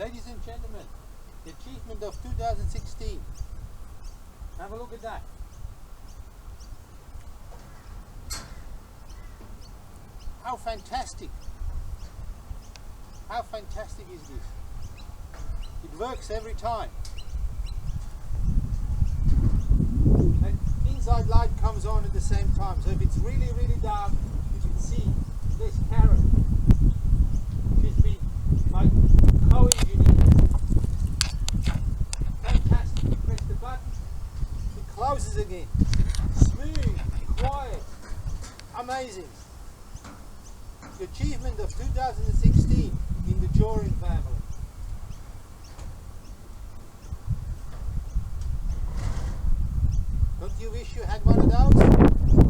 Ladies and gentlemen, the achievement of 2016. Have a look at that. How fantastic. How fantastic is this? It works every time. And inside light comes on at the same time. So if it's really, really dark, you can see this carrot. She's been my co-engineer. Fantastic. You press the button, it closes again. Smooth, quiet, amazing. The achievement of 2016 in the Jorin family. Don't you wish you had one of those?